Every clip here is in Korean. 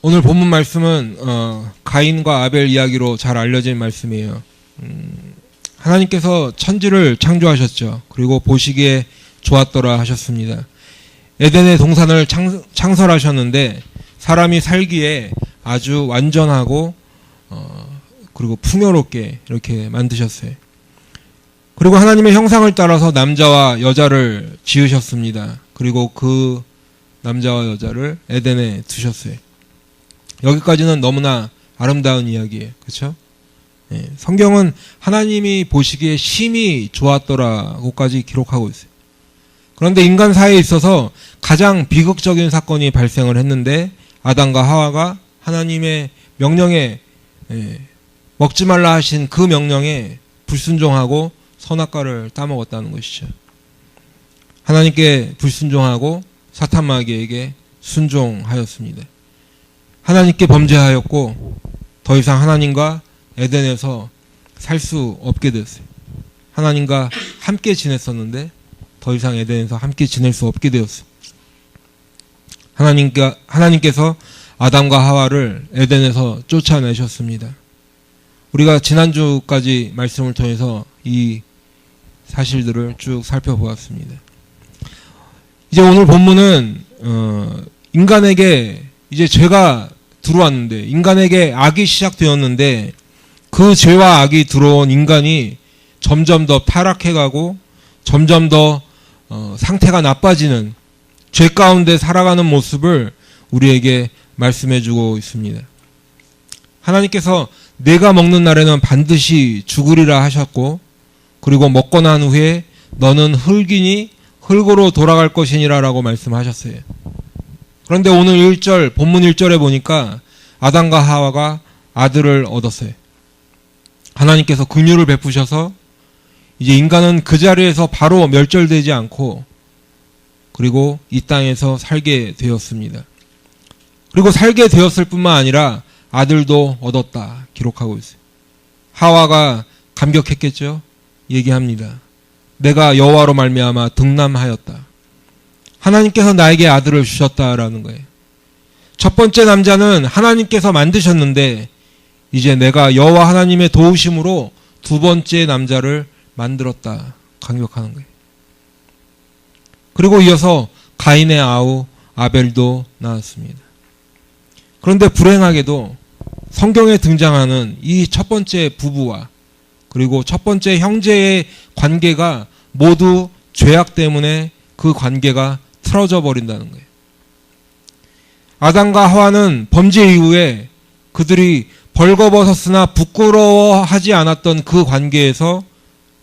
오늘 본문 말씀은 가인과 아벨 이야기로 잘 알려진 말씀이에요. 하나님께서 천지를 창조하셨죠. 그리고 보시기에 좋았더라 하셨습니다. 에덴의 동산을 창설하셨는데 사람이 살기에 아주 완전하고 그리고 풍요롭게 이렇게 만드셨어요. 그리고 하나님의 형상을 따라서 남자와 여자를 지으셨습니다. 그리고 그 남자와 여자를 에덴에 두셨어요. 여기까지는 너무나 아름다운 이야기예요. 그렇죠? 예, 성경은 하나님이 보시기에 심히 좋았더라고까지 기록하고 있어요. 그런데 인간 사회에 있어서 가장 비극적인 사건이 발생을 했는데 아담과 하와가 하나님의 명령에 먹지 말라 하신 그 명령에 불순종하고 선악과를 따먹었다는 것이죠. 하나님께 불순종하고 사탄 마귀에게 순종하였습니다. 하나님께 범죄하였고 더 이상 하나님과 에덴에서 살 수 없게 됐어요. 하나님과 함께 지냈었는데 더 이상 에덴에서 함께 지낼 수 없게 되었어요. 하나님께서 아담과 하와를 에덴에서 쫓아내셨습니다. 우리가 지난주까지 말씀을 통해서 이 사실들을 쭉 살펴보았습니다. 이제 오늘 본문은 인간에게 이제 죄가 들어왔는데, 인간에게 악이 시작되었는데 그 죄와 악이 들어온 인간이 점점 더 타락해가고 점점 더 상태가 나빠지는 죄 가운데 살아가는 모습을 우리에게 말씀해주고 있습니다. 하나님께서 내가 먹는 날에는 반드시 죽으리라 하셨고, 그리고 먹고 난 후에 너는 흙이니 흙으로 돌아갈 것이니라 라고 말씀하셨어요. 그런데 오늘 1절, 본문 1절에 보니까 아담과 하와가 아들을 얻었어요. 하나님께서 긍휼을 베푸셔서 이제 인간은 그 자리에서 바로 멸절되지 않고 그리고 이 땅에서 살게 되었습니다. 그리고 살게 되었을 뿐만 아니라 아들도 얻었다 기록하고 있어요. 하와가 감격했겠죠? 얘기합니다. 내가 여호와로 말미암아 등남하였다. 하나님께서 나에게 아들을 주셨다라는 거예요. 첫 번째 남자는 하나님께서 만드셨는데 이제 내가 여호와 하나님의 도우심으로 두 번째 남자를 만들었다 강력하는 거예요. 그리고 이어서 가인의 아우 아벨도 나왔습니다. 그런데 불행하게도 성경에 등장하는 이 첫 번째 부부와 그리고 첫 번째 형제의 관계가 모두 죄악 때문에 그 관계가 틀어져 버린다는 거예요. 아담과 하와는 범죄 이후에 그들이 벌거벗었으나 부끄러워하지 않았던 그 관계에서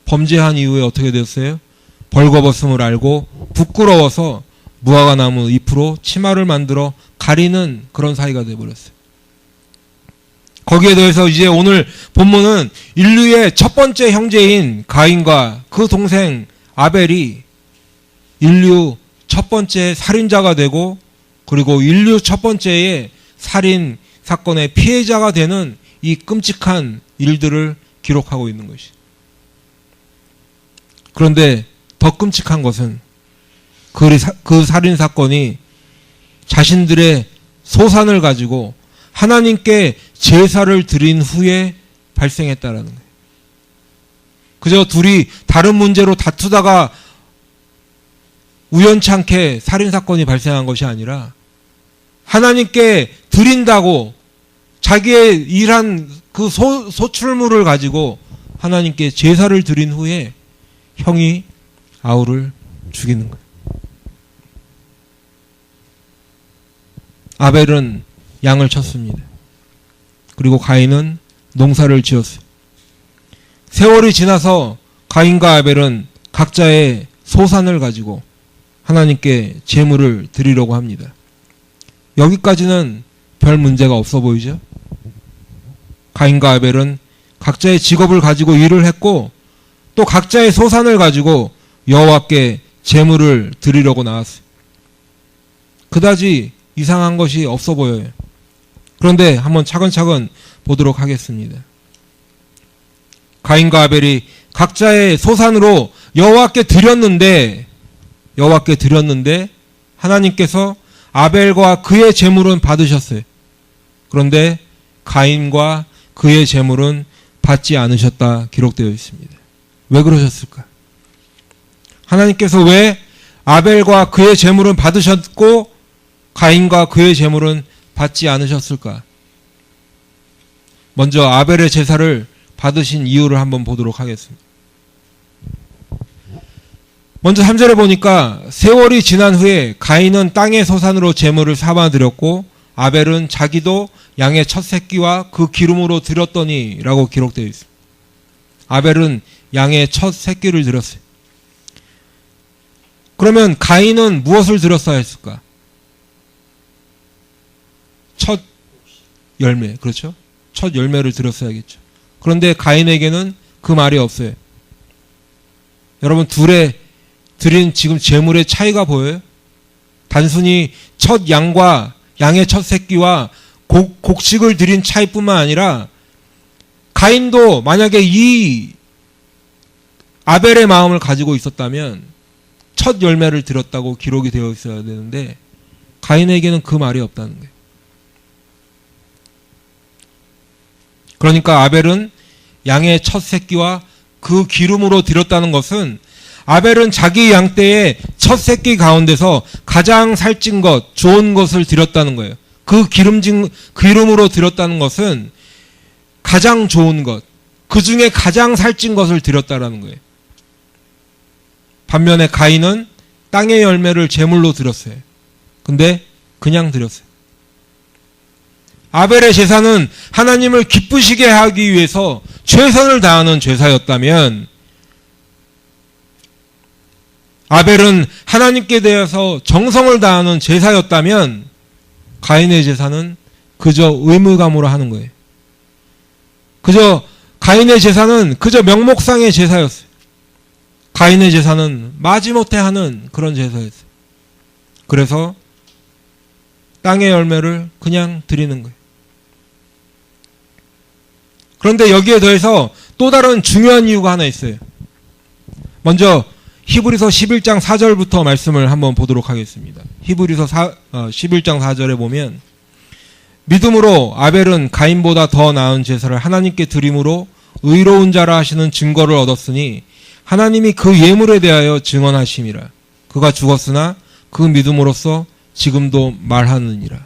범죄한 이후에 어떻게 됐어요? 벌거벗음을 알고 부끄러워서 무화과 나무 잎으로 치마를 만들어 가리는 그런 사이가 되어버렸어요. 거기에 대해서 이제 오늘 본문은 인류의 첫 번째 형제인 가인과 그 동생 아벨이 인류 첫 번째 살인자가 되고 그리고 인류 첫 번째의 살인 사건의 피해자가 되는 이 끔찍한 일들을 기록하고 있는 것이. 그런데 더 끔찍한 것은 그 살인 사건이 자신들의 소산을 가지고 하나님께 제사를 드린 후에 발생했다라는 거예요. 그저 둘이 다른 문제로 다투다가 우연찮게 살인사건이 발생한 것이 아니라 하나님께 드린다고 자기의 일한 그 소출물을 가지고 하나님께 제사를 드린 후에 형이 아우를 죽이는 거예요. 아벨은 양을 쳤습니다. 그리고 가인은 농사를 지었어요. 세월이 지나서 가인과 아벨은 각자의 소산을 가지고 하나님께 제물을 드리려고 합니다. 여기까지는 별 문제가 없어 보이죠? 가인과 아벨은 각자의 직업을 가지고 일을 했고 또 각자의 소산을 가지고 여호와께 제물을 드리려고 나왔어요. 그다지 이상한 것이 없어 보여요. 그런데 한번 차근차근 보도록 하겠습니다. 가인과 아벨이 각자의 소산으로 여호와께 드렸는데 하나님께서 아벨과 그의 제물은 받으셨어요. 그런데 가인과 그의 제물은 받지 않으셨다 기록되어 있습니다. 왜 그러셨을까? 하나님께서 왜 아벨과 그의 제물은 받으셨고 가인과 그의 제물은 받지 않으셨을까? 먼저 아벨의 제사를 받으신 이유를 한번 보도록 하겠습니다. 먼저 3절에 보니까 세월이 지난 후에 가인은 땅의 소산으로 제물을 삼아드렸고 아벨은 자기도 양의 첫 새끼와 그 기름으로 드렸더니 라고 기록되어 있습니다. 아벨은 양의 첫 새끼를 드렸어요. 그러면 가인은 무엇을 드렸어야 했을까? 첫 열매, 그렇죠? 첫 열매를 드렸어야겠죠. 그런데 가인에게는 그 말이 없어요. 여러분, 둘의 드린 지금 제물의 차이가 보여요? 단순히 첫 양과 양의 첫 새끼와 곡식을 드린 차이뿐만 아니라 가인도 만약에 이 아벨의 마음을 가지고 있었다면 첫 열매를 드렸다고 기록이 되어 있어야 되는데 가인에게는 그 말이 없다는 거예요. 그러니까 아벨은 양의 첫 새끼와 그 기름으로 드렸다는 것은 아벨은 자기 양떼의 첫 새끼 가운데서 가장 살찐 것, 좋은 것을 드렸다는 거예요. 그 기름으로 드렸다는 것은 가장 좋은 것, 그 중에 가장 살찐 것을 드렸다라는 거예요. 반면에 가인은 땅의 열매를 제물로 드렸어요. 근데 그냥 드렸어요. 아벨의 제사는 하나님을 기쁘시게 하기 위해서 최선을 다하는 제사였다면 아벨은 하나님께 대해서 정성을 다하는 제사였다면 가인의 제사는 그저 의무감으로 하는 거예요. 가인의 제사는 그저 명목상의 제사였어요. 가인의 제사는 마지못해 하는 그런 제사였어요. 그래서 땅의 열매를 그냥 드리는 거예요. 그런데 여기에 더해서 또 다른 중요한 이유가 하나 있어요. 먼저 히브리서 11장 4절부터 말씀을 한번 보도록 하겠습니다. 히브리서 11장 4절에 보면 믿음으로 아벨은 가인보다 더 나은 제사를 하나님께 드림으로 의로운 자라 하시는 증거를 얻었으니 하나님이 그 예물에 대하여 증언하심이라. 그가 죽었으나 그 믿음으로써 지금도 말하느니라.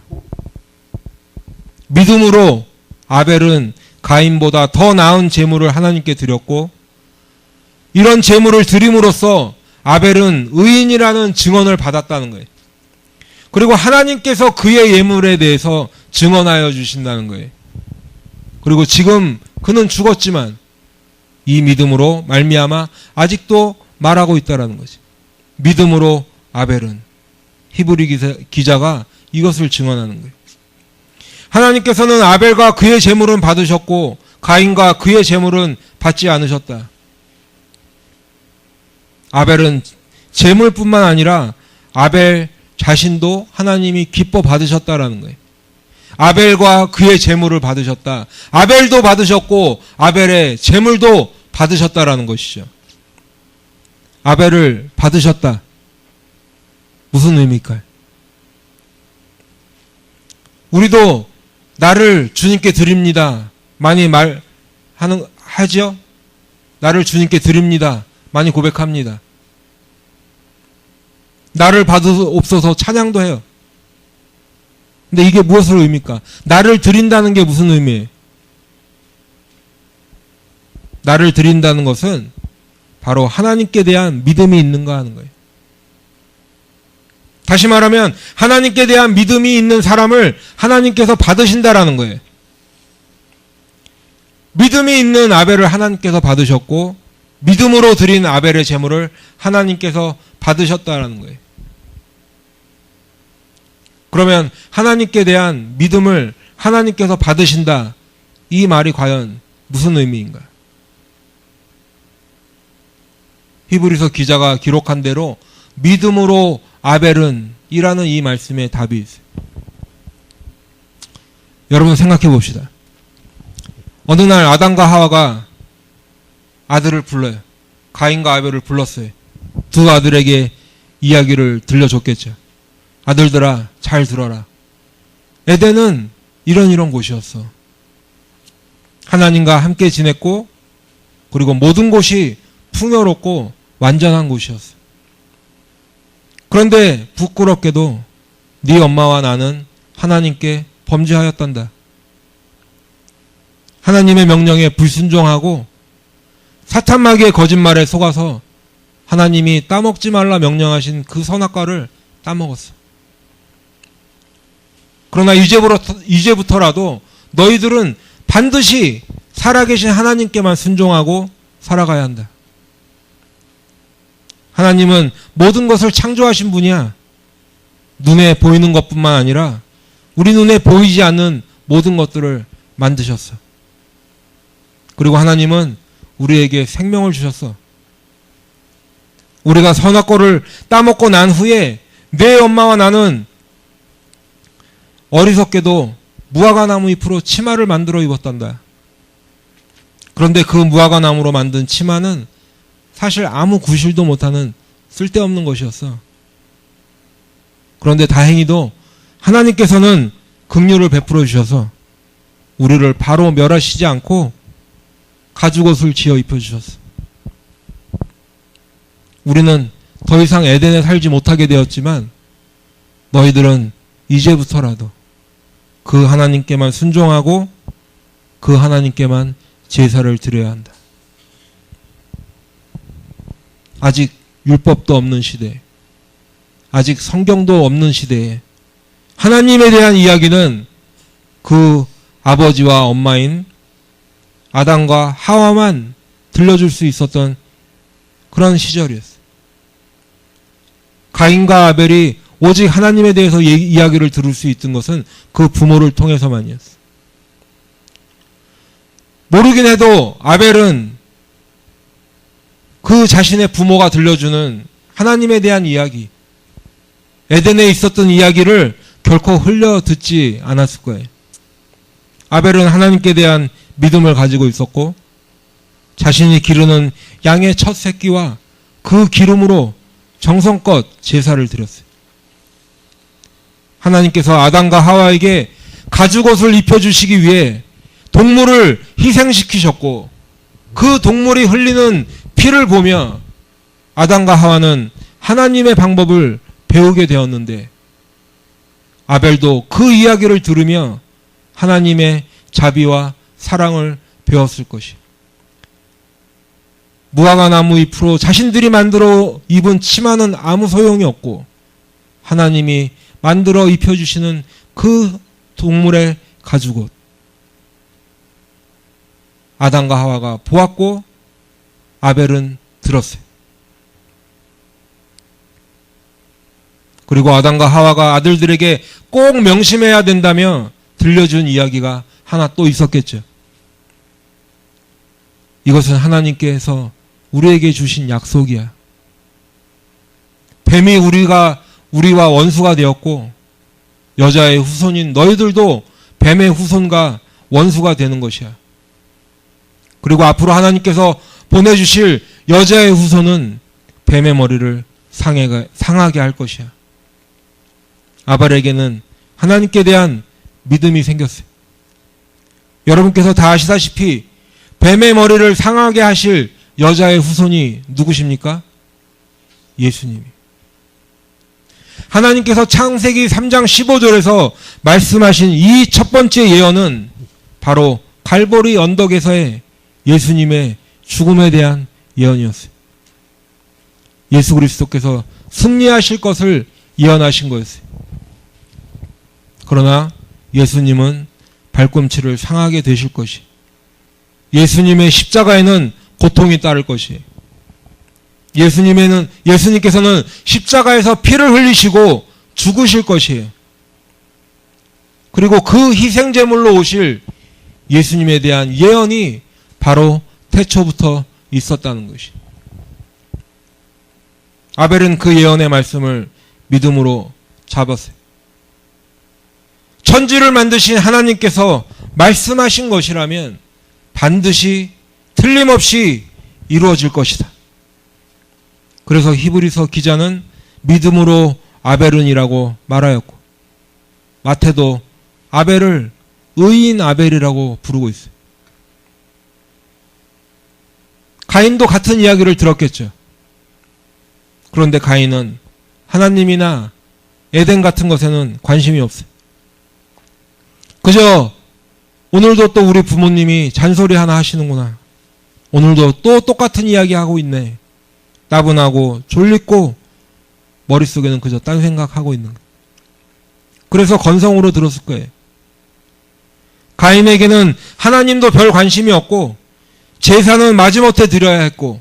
믿음으로 아벨은 가인보다 더 나은 제물을 하나님께 드렸고 이런 제물을 드림으로써 아벨은 의인이라는 증언을 받았다는 거예요. 그리고 하나님께서 그의 예물에 대해서 증언하여 주신다는 거예요. 그리고 지금 그는 죽었지만 이 믿음으로 말미암아 아직도 말하고 있다라는 거지. 믿음으로 아벨은 히브리 기자가 이것을 증언하는 거예요. 하나님께서는 아벨과 그의 제물은 받으셨고 가인과 그의 제물은 받지 않으셨다. 아벨은 제물뿐만 아니라 아벨 자신도 하나님이 기뻐 받으셨다라는 거예요. 아벨과 그의 제물을 받으셨다. 아벨도 받으셨고 아벨의 제물도 받으셨다라는 것이죠. 아벨을 받으셨다. 무슨 의미일까요? 우리도 나를 주님께 드립니다. 많이 하죠? 나를 주님께 드립니다. 많이 고백합니다. 나를 받으옵소서 찬양도 해요. 근데 이게 무엇을 의미입니까? 나를 드린다는 게 무슨 의미예요? 나를 드린다는 것은 바로 하나님께 대한 믿음이 있는가 하는 거예요. 다시 말하면 하나님께 대한 믿음이 있는 사람을 하나님께서 받으신다라는 거예요. 믿음이 있는 아벨을 하나님께서 받으셨고 믿음으로 드린 아벨의 제물을 하나님께서 받으셨다라는 거예요. 그러면 하나님께 대한 믿음을 하나님께서 받으신다. 이 말이 과연 무슨 의미인가? 히브리서 기자가 기록한 대로 믿음으로 아벨은 이라는 이 말씀에 답이 있어요. 여러분 생각해 봅시다. 어느 날 아담과 하와가 아들을 불러요. 가인과 아벨을 불렀어요. 두 아들에게 이야기를 들려줬겠죠. 아들들아 잘 들어라. 에덴은 이런 곳이었어. 하나님과 함께 지냈고 그리고 모든 곳이 풍요롭고 완전한 곳이었어. 그런데 부끄럽게도 네 엄마와 나는 하나님께 범죄하였단다. 하나님의 명령에 불순종하고 사탄마귀의 거짓말에 속아서 하나님이 따먹지 말라 명령하신 그 선악과를 따먹었어. 그러나 이제부터라도 너희들은 반드시 살아계신 하나님께만 순종하고 살아가야 한다. 하나님은 모든 것을 창조하신 분이야. 눈에 보이는 것뿐만 아니라 우리 눈에 보이지 않는 모든 것들을 만드셨어. 그리고 하나님은 우리에게 생명을 주셨어. 우리가 선악과를 따먹고 난 후에 내 엄마와 나는 어리석게도 무화과 나무 잎으로 치마를 만들어 입었단다. 그런데 그 무화과 나무로 만든 치마는 사실 아무 구실도 못하는 쓸데없는 것이었어. 그런데 다행히도 하나님께서는 긍휼을 베풀어 주셔서 우리를 바로 멸하시지 않고 가죽옷을 지어 입혀주셨어. 우리는 더 이상 에덴에 살지 못하게 되었지만 너희들은 이제부터라도 그 하나님께만 순종하고 그 하나님께만 제사를 드려야 한다. 아직 율법도 없는 시대, 아직 성경도 없는 시대에 하나님에 대한 이야기는 그 아버지와 엄마인 아담과 하와만 들려줄 수 있었던 그런 시절이었어요. 가인과 아벨이 오직 하나님에 대해서 이야기를 들을 수 있던 것은 그 부모를 통해서만이었어요. 모르긴 해도 아벨은 그 자신의 부모가 들려주는 하나님에 대한 이야기, 에덴에 있었던 이야기를 결코 흘려 듣지 않았을 거예요. 아벨은 하나님께 대한 믿음을 가지고 있었고 자신이 기르는 양의 첫 새끼와 그 기름으로 정성껏 제사를 드렸어요. 하나님께서 아담과 하와에게 가죽옷을 입혀주시기 위해 동물을 희생시키셨고 그 동물이 흘리는 피를 보며 아담과 하와는 하나님의 방법을 배우게 되었는데 아벨도 그 이야기를 들으며 하나님의 자비와 사랑을 배웠을 것이. 무화과 나무 잎으로 자신들이 만들어 입은 치마는 아무 소용이 없고 하나님이 만들어 입혀주시는 그 동물의 가죽옷 아담과 하와가 보았고 아벨은 들었어요. 그리고 아담과 하와가 아들들에게 꼭 명심해야 된다며 들려준 이야기가 하나 또 있었겠죠. 이것은 하나님께서 우리에게 주신 약속이야. 뱀이 우리와 원수가 되었고 여자의 후손인 너희들도 뱀의 후손과 원수가 되는 것이야. 그리고 앞으로 하나님께서 보내주실 여자의 후손은 뱀의 머리를 상하게 할 것이야. 아벨에게는 하나님께 대한 믿음이 생겼어요. 여러분께서 다 아시다시피 뱀의 머리를 상하게 하실 여자의 후손이 누구십니까? 예수님이. 하나님께서 창세기 3장 15절에서 말씀하신 이 첫 번째 예언은 바로 갈보리 언덕에서의 예수님의 죽음에 대한 예언이었어요. 예수 그리스도께서 승리하실 것을 예언하신 거였어요. 그러나 예수님은 발꿈치를 상하게 되실 것이, 예수님의 십자가에는 고통이 따를 것이, 예수님께서는 십자가에서 피를 흘리시고 죽으실 것이에요. 그리고 그 희생제물로 오실 예수님에 대한 예언이 바로 태초부터 있었다는 것이. 아벨은 그 예언의 말씀을 믿음으로 잡았어요. 천지를 만드신 하나님께서 말씀하신 것이라면 반드시 틀림없이 이루어질 것이다. 그래서 히브리서 기자는 믿음으로 아벨은이라고 말하였고, 마태도 아벨을 의인 아벨이라고 부르고 있어요. 가인도 같은 이야기를 들었겠죠. 그런데 가인은 하나님이나 에덴 같은 것에는 관심이 없어요. 그저 오늘도 또 우리 부모님이 잔소리 하나 하시는구나. 오늘도 또 똑같은 이야기 하고 있네. 따분하고 졸립고 머릿속에는 그저 딴 생각하고 있는 거예요. 그래서 건성으로 들었을 거예요. 가인에게는 하나님도 별 관심이 없고 제사는 마지못해 드려야 했고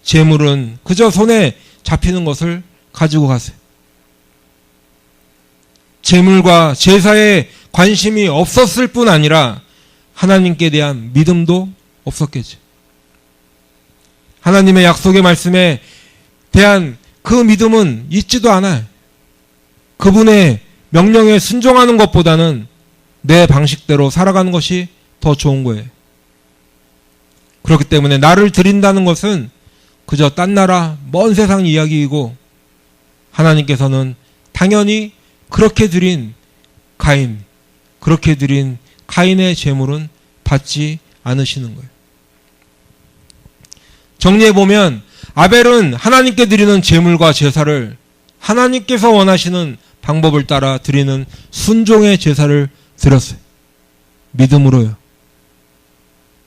재물은 그저 손에 잡히는 것을 가지고 갔어요. 재물과 제사에 관심이 없었을 뿐 아니라 하나님께 대한 믿음도 없었겠죠. 하나님의 약속의 말씀에 대한 그 믿음은 있지도 않아요. 그분의 명령에 순종하는 것보다는 내 방식대로 살아가는 것이 더 좋은 거예요. 그렇기 때문에 나를 드린다는 것은 그저 딴 나라 먼 세상 이야기이고 하나님께서는 당연히 그렇게 드린 가인의 제물은 받지 않으시는 거예요. 정리해보면 아벨은 하나님께 드리는 제물과 제사를 하나님께서 원하시는 방법을 따라 드리는 순종의 제사를 드렸어요. 믿음으로요.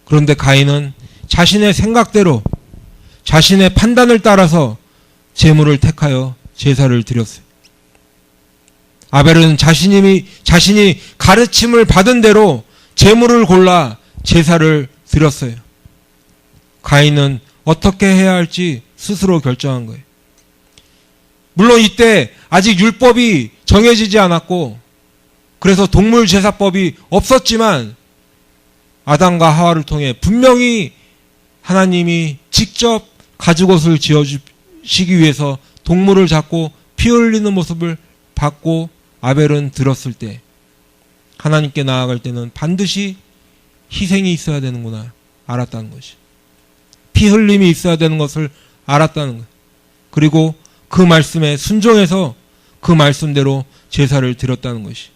그런데 가인은 자신의 생각대로 자신의 판단을 따라서 제물을 택하여 제사를 드렸어요. 아벨은 자신이 가르침을 받은 대로 제물을 골라 제사를 드렸어요. 가인은 어떻게 해야 할지 스스로 결정한 거예요. 물론 이때 아직 율법이 정해지지 않았고 그래서 동물제사법이 없었지만 아담과 하와를 통해 분명히 하나님이 직접 가죽옷을 지어주시기 위해서 동물을 잡고 피 흘리는 모습을 받고 아벨은 들었을 때 하나님께 나아갈 때는 반드시 희생이 있어야 되는구나 알았다는 것이. 피 흘림이 있어야 되는 것을 알았다는 것. 그리고 그 말씀에 순종해서 그 말씀대로 제사를 드렸다는 것이.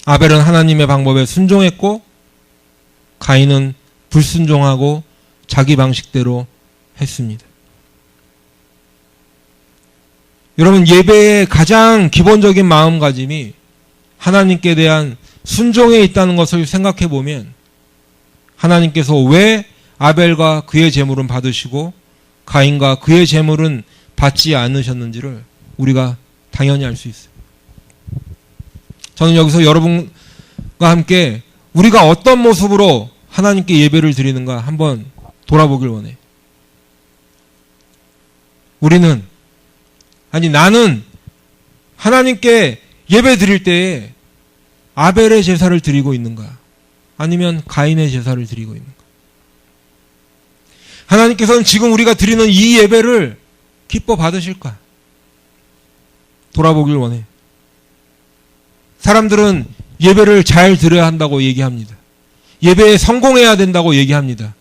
아벨은 하나님의 방법에 순종했고 가인은 불순종하고 자기 방식대로 했습니다. 여러분, 예배의 가장 기본적인 마음가짐이 하나님께 대한 순종에 있다는 것을 생각해 보면 하나님께서 왜 아벨과 그의 제물은 받으시고 가인과 그의 제물은 받지 않으셨는지를 우리가 당연히 알 수 있어요. 저는 여기서 여러분과 함께 우리가 어떤 모습으로 하나님께 예배를 드리는가 한번 돌아보길 원해요. 나는 하나님께 예배 드릴 때에 아벨의 제사를 드리고 있는가? 아니면 가인의 제사를 드리고 있는가? 하나님께서는 지금 우리가 드리는 이 예배를 기뻐 받으실까? 돌아보길 원해요. 사람들은 예배를 잘 드려야 한다고 얘기합니다. 예배에 성공해야 된다고 얘기합니다.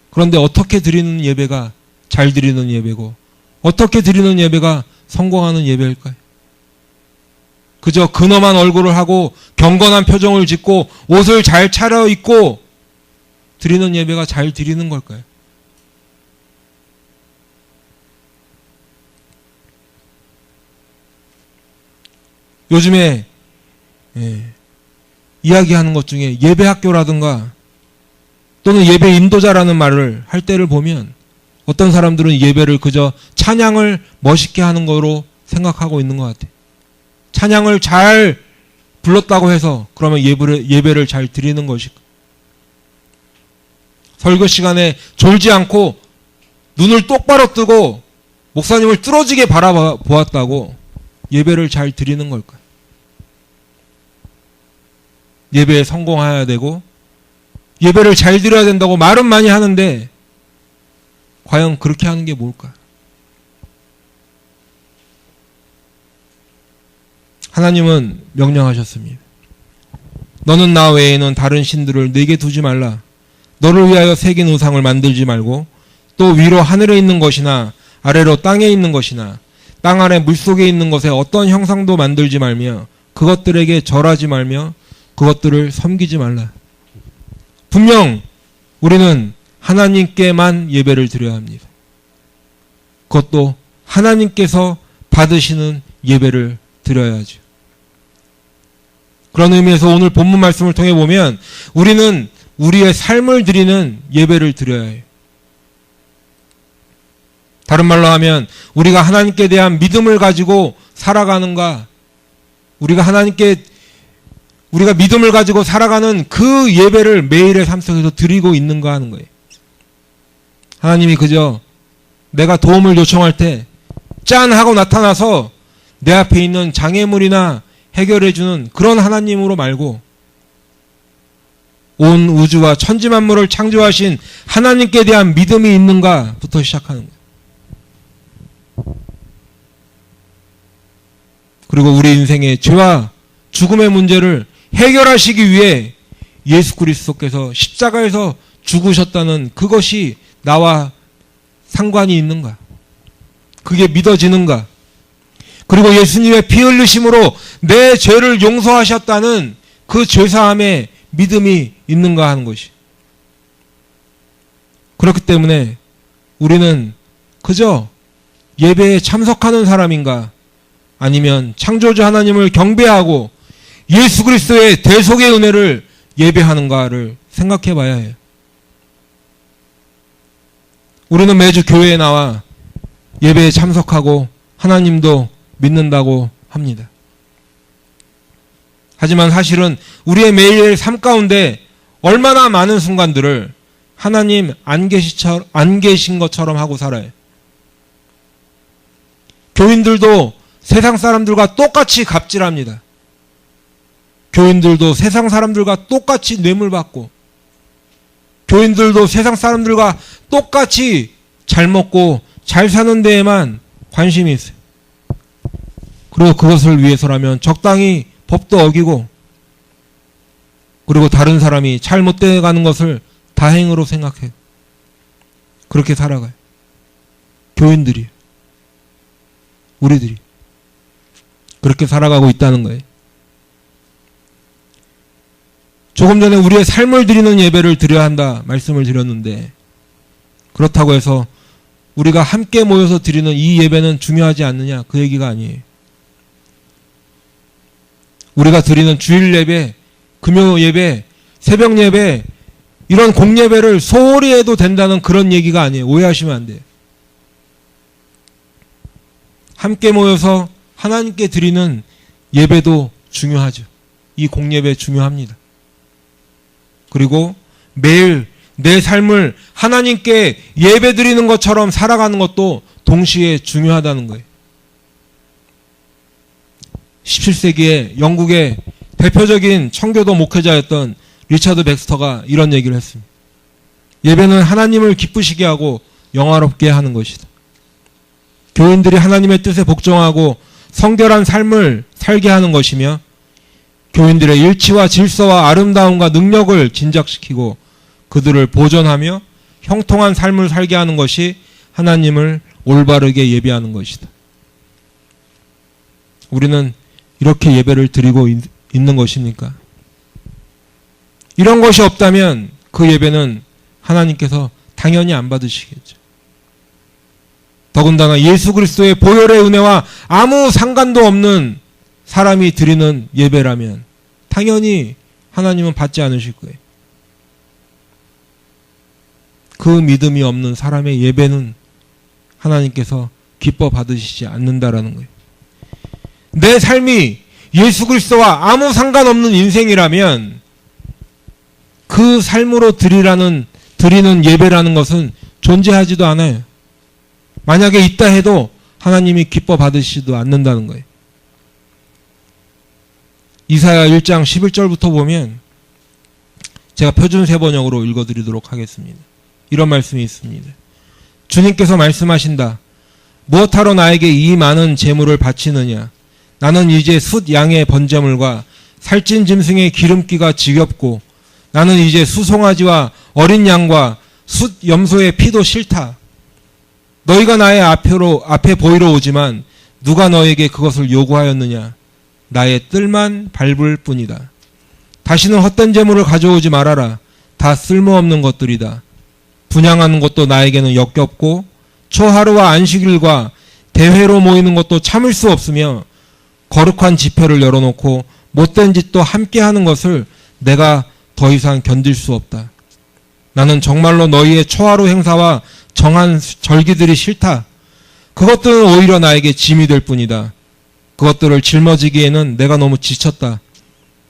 그런데 어떻게 드리는 예배가 잘 드리는 예배고 어떻게 드리는 예배가 성공하는 예배일까요? 그저 근엄한 얼굴을 하고 경건한 표정을 짓고 옷을 잘 차려입고 드리는 예배가 잘 드리는 걸까요? 요즘에 이야기하는 것 중에 예배학교라든가 또는 예배 인도자라는 말을 할 때를 보면 어떤 사람들은 예배를 그저 찬양을 멋있게 하는 거로 생각하고 있는 것 같아요. 찬양을 잘 불렀다고 해서 그러면 예배를 잘 드리는 것일까? 설교 시간에 졸지 않고 눈을 똑바로 뜨고 목사님을 뚫어지게 바라보았다고 예배를 잘 드리는 걸까요? 예배에 성공해야 되고 예배를 잘 드려야 된다고 말은 많이 하는데 과연 그렇게 하는 게 뭘까? 하나님은 명령하셨습니다. 너는 나 외에는 다른 신들을 내게 두지 말라. 너를 위하여 새긴 우상을 만들지 말고 또 위로 하늘에 있는 것이나 아래로 땅에 있는 것이나 땅 아래 물속에 있는 것에 어떤 형상도 만들지 말며 그것들에게 절하지 말며 그것들을 섬기지 말라. 분명 우리는 하나님께만 예배를 드려야 합니다. 그것도 하나님께서 받으시는 예배를 드려야죠. 그런 의미에서 오늘 본문 말씀을 통해 보면 우리는 우리의 삶을 드리는 예배를 드려야 해요. 다른 말로 하면 우리가 하나님께 대한 믿음을 가지고 살아가는가, 우리가 믿음을 가지고 살아가는 그 예배를 매일의 삶 속에서 드리고 있는가 하는 거예요. 하나님이 그저 내가 도움을 요청할 때 짠 하고 나타나서 내 앞에 있는 장애물이나 해결해주는 그런 하나님으로 말고 온 우주와 천지만물을 창조하신 하나님께 대한 믿음이 있는가부터 시작하는 거예요. 그리고 우리 인생의 죄와 죽음의 문제를 해결하시기 위해 예수 그리스도께서 십자가에서 죽으셨다는 그것이 나와 상관이 있는가? 그게 믿어지는가? 그리고 예수님의 피 흘리심으로 내 죄를 용서하셨다는 그 죄사함에 믿음이 있는가 하는 것이. 그렇기 때문에 우리는 그저 예배에 참석하는 사람인가, 아니면 창조주 하나님을 경배하고 예수 그리스도의 대속의 은혜를 예배하는가를 생각해 봐야 해요. 우리는 매주 교회에 나와 예배에 참석하고 하나님도 믿는다고 합니다. 하지만 사실은 우리의 매일의 삶 가운데 얼마나 많은 순간들을 하나님 안 계신 것처럼 하고 살아요. 교인들도 세상 사람들과 똑같이 갑질합니다. 교인들도 세상 사람들과 똑같이 뇌물받고, 교인들도 세상 사람들과 똑같이 잘 먹고 잘 사는 데에만 관심이 있어요. 그리고 그것을 위해서라면 적당히 법도 어기고, 그리고 다른 사람이 잘못되어 가는 것을 다행으로 생각해요. 그렇게 살아가요. 교인들이, 우리들이 그렇게 살아가고 있다는 거예요. 조금 전에 우리의 삶을 드리는 예배를 드려야 한다 말씀을 드렸는데, 그렇다고 해서 우리가 함께 모여서 드리는 이 예배는 중요하지 않느냐, 그 얘기가 아니에요. 우리가 드리는 주일 예배, 금요 예배, 새벽 예배, 이런 공예배를 소홀히 해도 된다는 그런 얘기가 아니에요. 오해하시면 안 돼요. 함께 모여서 하나님께 드리는 예배도 중요하죠. 이 공예배 중요합니다. 그리고 매일 내 삶을 하나님께 예배 드리는 것처럼 살아가는 것도 동시에 중요하다는 거예요. 17세기에 영국의 대표적인 청교도 목회자였던 리처드 백스터가 이런 얘기를 했습니다. 예배는 하나님을 기쁘시게 하고 영화롭게 하는 것이다. 교인들이 하나님의 뜻에 복종하고 성결한 삶을 살게 하는 것이며, 교인들의 일치와 질서와 아름다움과 능력을 진작시키고 그들을 보존하며 형통한 삶을 살게 하는 것이 하나님을 올바르게 예배하는 것이다. 우리는 이렇게 예배를 드리고 있는 것입니까? 이런 것이 없다면 그 예배는 하나님께서 당연히 안 받으시겠죠. 더군다나 예수 그리스도의 보혈의 은혜와 아무 상관도 없는 사람이 드리는 예배라면 당연히 하나님은 받지 않으실 거예요. 그 믿음이 없는 사람의 예배는 하나님께서 기뻐 받으시지 않는다라는 거예요. 내 삶이 예수 그리스도와 아무 상관없는 인생이라면 그 삶으로 드리는 예배라는 것은 존재하지도 않아요. 만약에 있다 해도 하나님이 기뻐 받으시지도 않는다는 거예요. 이사야 1장 11절부터 보면 제가 표준세 번역으로 읽어드리도록 하겠습니다. 이런 말씀이 있습니다. 주님께서 말씀하신다. 무엇하러 나에게 이 많은 재물을 바치느냐? 나는 이제 숫 양의 번제물과 살찐 짐승의 기름기가 지겹고, 나는 이제 수송아지와 어린 양과 숫 염소의 피도 싫다. 너희가 나의 앞에 보이러 오지만 누가 너에게 그것을 요구하였느냐? 나의 뜰만 밟을 뿐이다. 다시는 헛된 재물을 가져오지 말아라. 다 쓸모없는 것들이다. 분향하는 것도 나에게는 역겹고 초하루와 안식일과 대회로 모이는 것도 참을 수 없으며 거룩한 집회를 열어놓고 못된 짓도 함께하는 것을 내가 더 이상 견딜 수 없다. 나는 정말로 너희의 초하루 행사와 정한 절기들이 싫다. 그것들은 오히려 나에게 짐이 될 뿐이다. 그것들을 짊어지기에는 내가 너무 지쳤다.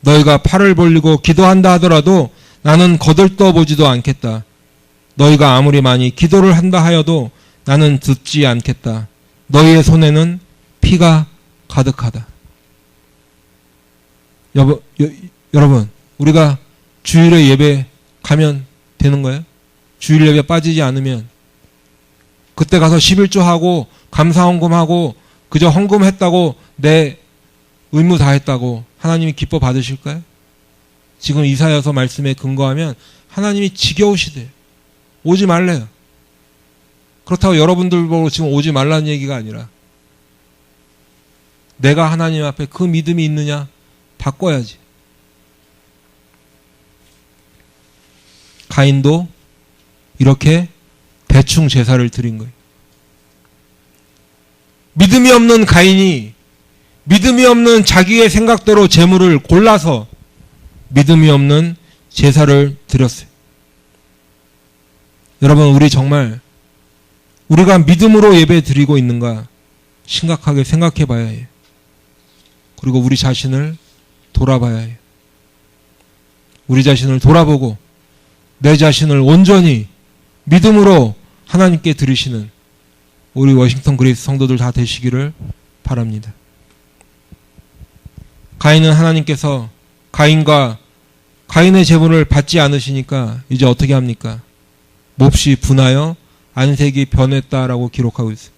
너희가 팔을 벌리고 기도한다 하더라도 나는 거들떠보지도 않겠다. 너희가 아무리 많이 기도를 한다 하여도 나는 듣지 않겠다. 너희의 손에는 피가 가득하다. 여러분, 우리가 주일에 예배 가면 되는 거예요? 주일 예배 빠지지 않으면 그때 가서 11조하고 감사헌금하고 그저 헌금했다고 내 의무 다 했다고 하나님이 기뻐 받으실까요? 지금 이사야서 말씀에 근거하면 하나님이 지겨우시대요. 오지 말래요. 그렇다고 여러분들 보고 지금 오지 말라는 얘기가 아니라 내가 하나님 앞에 그 믿음이 있느냐 바꿔야지. 가인도 이렇게 대충 제사를 드린 거예요. 믿음이 없는 가인이 믿음이 없는 자기의 생각대로 재물을 골라서 믿음이 없는 제사를 드렸어요. 여러분, 우리 정말 우리가 믿음으로 예배 드리고 있는가 심각하게 생각해 봐야 해요. 그리고 우리 자신을 돌아봐야 해요. 우리 자신을 돌아보고 내 자신을 온전히 믿음으로 하나님께 드리시는 우리 워싱턴 그레이스 성도들 다 되시기를 바랍니다. 가인은 하나님께서 가인의 제물을 받지 않으시니까 이제 어떻게 합니까? 몹시 분하여 안색이 변했다라고 기록하고 있어요.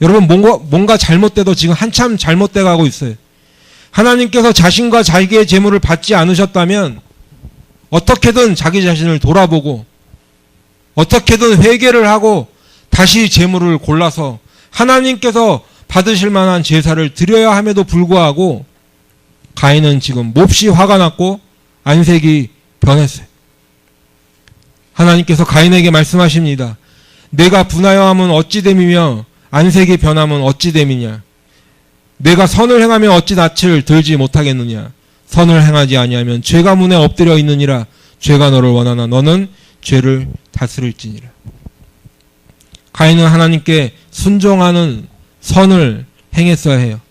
여러분, 뭔가 잘못돼도 지금 한참 잘못돼 가고 있어요. 하나님께서 자신과 자기의 제물을 받지 않으셨다면 어떻게든 자기 자신을 돌아보고 어떻게든 회개를 하고 다시 제물을 골라서 하나님께서 받으실 만한 제사를 드려야 함에도 불구하고 가인은 지금 몹시 화가 났고 안색이 변했어요. 하나님께서 가인에게 말씀하십니다. 내가 분하여함은 어찌 됨이며 안색이 변함은 어찌 됨이냐. 내가 선을 행하면 어찌 낯을 들지 못하겠느냐. 선을 행하지 아니하면 죄가 문에 엎드려 있느니라. 죄가 너를 원하나 너는 죄를 다스릴지니라. 가인은 하나님께 순종하는 선을 행했어야 해요.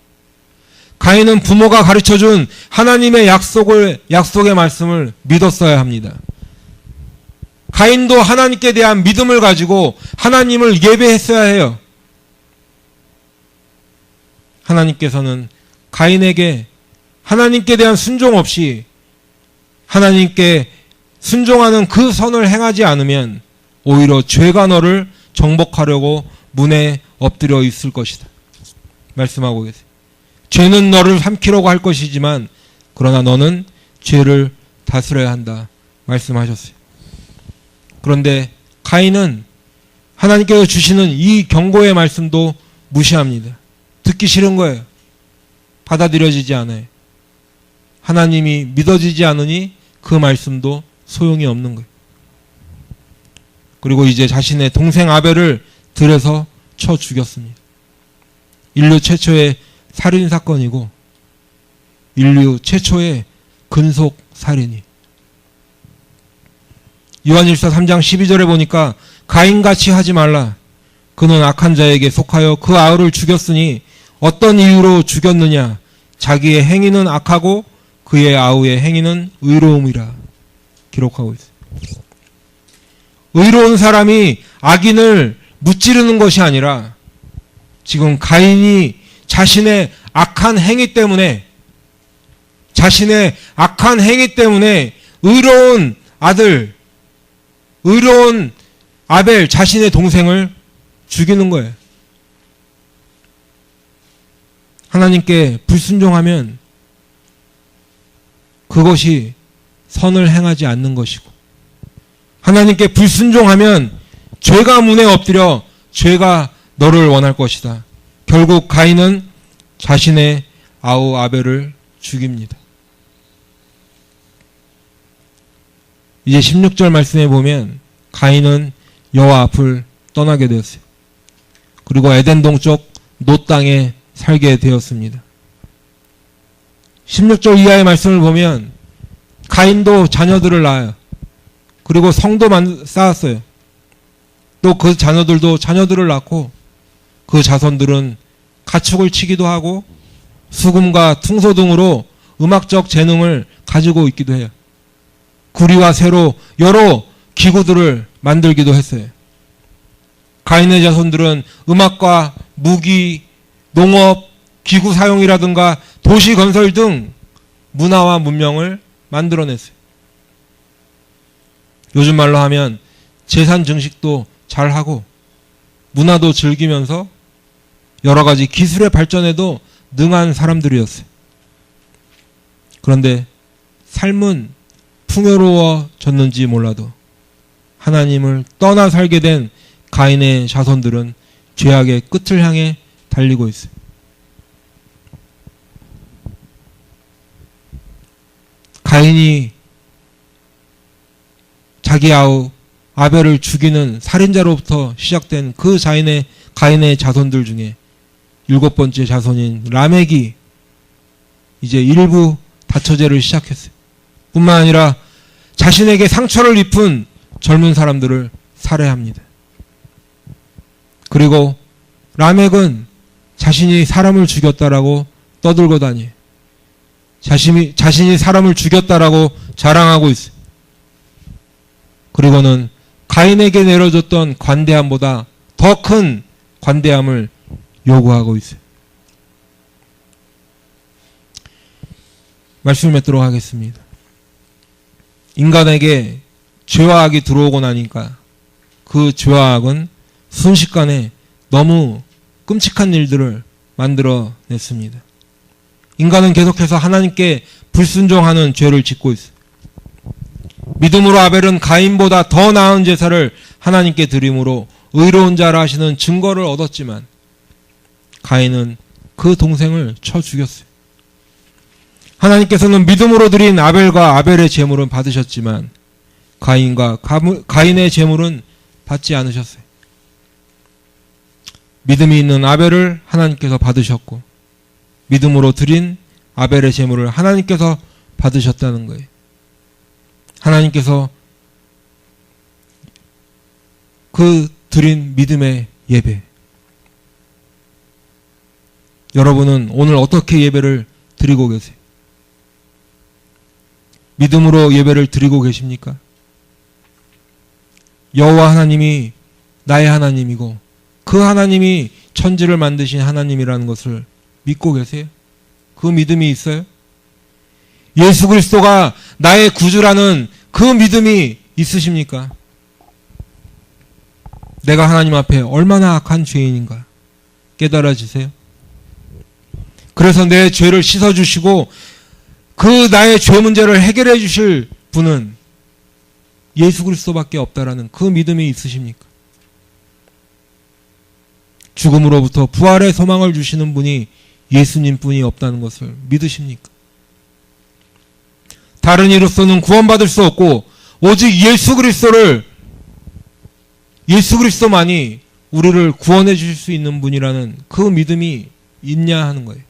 가인은 부모가 가르쳐준 하나님의 약속의 말씀을 믿었어야 합니다. 가인도 하나님께 대한 믿음을 가지고 하나님을 예배했어야 해요. 하나님께서는 가인에게 하나님께 대한 순종 없이 하나님께 순종하는 그 선을 행하지 않으면 오히려 죄가 너를 정복하려고 문에 엎드려 있을 것이다. 말씀하고 계세요. 죄는 너를 삼키려고 할 것이지만 그러나 너는 죄를 다스려야 한다. 말씀하셨어요. 그런데 가인은 하나님께서 주시는 이 경고의 말씀도 무시합니다. 듣기 싫은 거예요. 받아들여지지 않아요. 하나님이 믿어지지 않으니 그 말씀도 소용이 없는 거예요. 그리고 이제 자신의 동생 아벨을 들여서 쳐 죽였습니다. 인류 최초의 살인사건이고 인류 최초의 근속살인이. 요한일서 3장 12절에 보니까 가인같이 하지 말라. 그는 악한 자에게 속하여 그 아우를 죽였으니 어떤 이유로 죽였느냐. 자기의 행위는 악하고 그의 아우의 행위는 의로움이라 기록하고 있어요. 의로운 사람이 악인을 무찌르는 것이 아니라 지금 가인이 자신의 악한 행위 때문에 의로운 아들, 의로운 아벨 자신의 동생을 죽이는 거예요. 하나님께 불순종하면 그것이 선을 행하지 않는 것이고 하나님께 불순종하면 죄가 문에 엎드려 죄가 너를 원할 것이다. 결국 가인은 자신의 아우 아벨을 죽입니다. 이제 16절 말씀에 보면 가인은 여호와 앞을 떠나게 되었어요. 그리고 에덴 동쪽 노 땅에 살게 되었습니다. 16절 이하의 말씀을 보면 가인도 자녀들을 낳아요. 그리고 성도 쌓았어요. 또 그 자녀들도 자녀들을 낳고 그 자손들은 가축을 치기도 하고 수금과 퉁소 등으로 음악적 재능을 가지고 있기도 해요. 구리와 쇠로 여러 기구들을 만들기도 했어요. 가인의 자손들은 음악과 무기, 농업, 기구 사용이라든가 도시 건설 등 문화와 문명을 만들어냈어요. 요즘 말로 하면 재산 증식도 잘하고 문화도 즐기면서 여러 가지 기술의 발전에도 능한 사람들이었어요. 그런데 삶은 풍요로워졌는지 몰라도 하나님을 떠나 살게 된 가인의 자손들은 죄악의 끝을 향해 달리고 있어요. 가인이 자기 아우 아벨을 죽이는 살인자로부터 시작된 그 가인의 자손들 중에 7번째 자손인 라멕이 이제 일부 다처제를 시작했어요. 뿐만 아니라 자신에게 상처를 입은 젊은 사람들을 살해합니다. 그리고 라멕은 자신이 사람을 죽였다라고 떠들고 다니 자신이 사람을 죽였다라고 자랑하고 있어요. 그리고는 가인에게 내려줬던 관대함보다 더 큰 관대함을 요구하고 있어요. 말씀을 맺도록 하겠습니다. 인간에게 죄와 악이 들어오고 나니까 그 죄와 악은 순식간에 너무 끔찍한 일들을 만들어냈습니다. 인간은 계속해서 하나님께 불순종하는 죄를 짓고 있어요. 믿음으로 아벨은 가인보다 더 나은 제사를 하나님께 드림으로 의로운 자라 하시는 증거를 얻었지만 가인은 그 동생을 쳐 죽였어요. 하나님께서는 믿음으로 드린 아벨과 아벨의 제물은 받으셨지만 가인의 제물은 받지 않으셨어요. 믿음이 있는 아벨을 하나님께서 받으셨고 믿음으로 드린 아벨의 제물을 하나님께서 받으셨다는 거예요. 하나님께서 그 드린 믿음의 예배. 여러분은 오늘 어떻게 예배를 드리고 계세요? 믿음으로 예배를 드리고 계십니까? 여호와 하나님이 나의 하나님이고 그 하나님이 천지를 만드신 하나님이라는 것을 믿고 계세요? 그 믿음이 있어요? 예수 그리스도가 나의 구주라는 그 믿음이 있으십니까? 내가 하나님 앞에 얼마나 악한 죄인인가 깨달아지세요? 그래서 내 죄를 씻어주시고 그 나의 죄 문제를 해결해 주실 분은 예수 그리스도밖에 없다라는 그 믿음이 있으십니까? 죽음으로부터 부활의 소망을 주시는 분이 예수님뿐이 없다는 것을 믿으십니까? 다른 이로서는 구원받을 수 없고 오직 예수 그리스도만이 우리를 구원해 주실 수 있는 분이라는 그 믿음이 있냐 하는 거예요.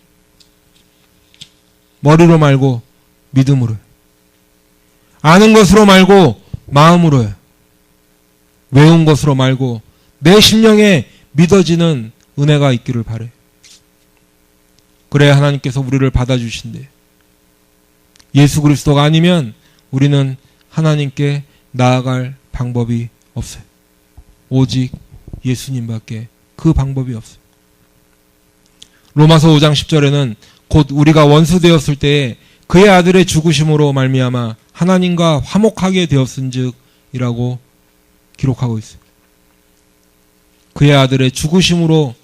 머리로 말고 믿음으로요. 아는 것으로 말고 마음으로요. 외운 것으로 말고 내 심령에 믿어지는 은혜가 있기를 바라요. 그래야 하나님께서 우리를 받아주신대. 예수 그리스도가 아니면 우리는 하나님께 나아갈 방법이 없어요. 오직 예수님밖에 그 방법이 없어요. 로마서 5장 10절에는 곧 우리가 원수 되었을 때에 그의 아들의 죽으심으로 말미암아 하나님과 화목하게 되었은즉이라고 기록하고 있어요. 그의 아들의 죽으심으로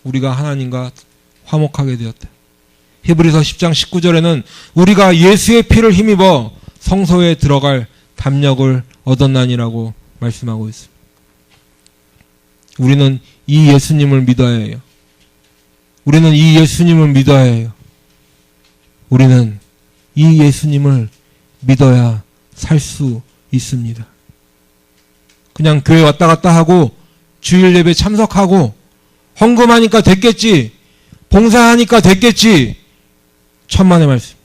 우리가 하나님과 화목하게 되었다. 히브리서 10장 19절에는 우리가 예수의 피를 힘입어 성소에 들어갈 담력을 얻었나니라고 말씀하고 있습니다. 우리는 이 예수님을 믿어야 해요. 우리는 이 예수님을 믿어야 해요. 우리는 이 예수님을 믿어야 살 수 있습니다. 그냥 교회 왔다 갔다 하고 주일 예배 참석하고 헌금하니까 됐겠지, 봉사하니까 됐겠지, 천만의 말씀.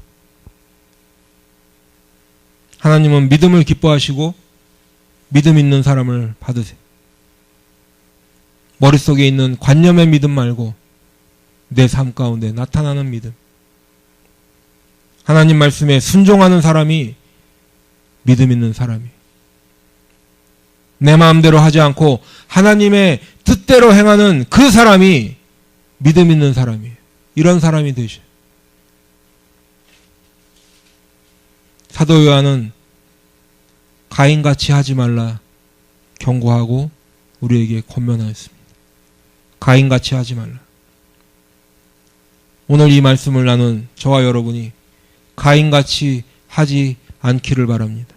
하나님은 믿음을 기뻐하시고 믿음 있는 사람을 받으세요. 머릿속에 있는 관념의 믿음 말고 내 삶 가운데 나타나는 믿음. 하나님 말씀에 순종하는 사람이 믿음 있는 사람이. 내 마음대로 하지 않고 하나님의 뜻대로 행하는 그 사람이 믿음 있는 사람이에요. 이런 사람이 되셔요. 사도 요한은 가인같이 하지 말라 경고하고 우리에게 권면하였습니다. 가인같이 하지 말라. 오늘 이 말씀을 나눈 저와 여러분이 가인같이 하지 않기를 바랍니다.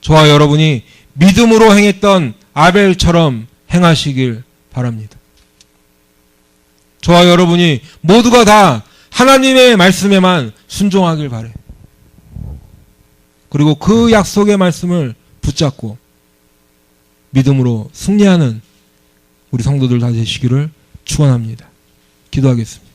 저와 여러분이 믿음으로 행했던 아벨처럼 행하시길 바랍니다. 저와 여러분이 모두가 다 하나님의 말씀에만 순종하길 바래요. 그리고 그 약속의 말씀을 붙잡고 믿음으로 승리하는 우리 성도들 다 되시기를 축원합니다. 기도하겠습니다.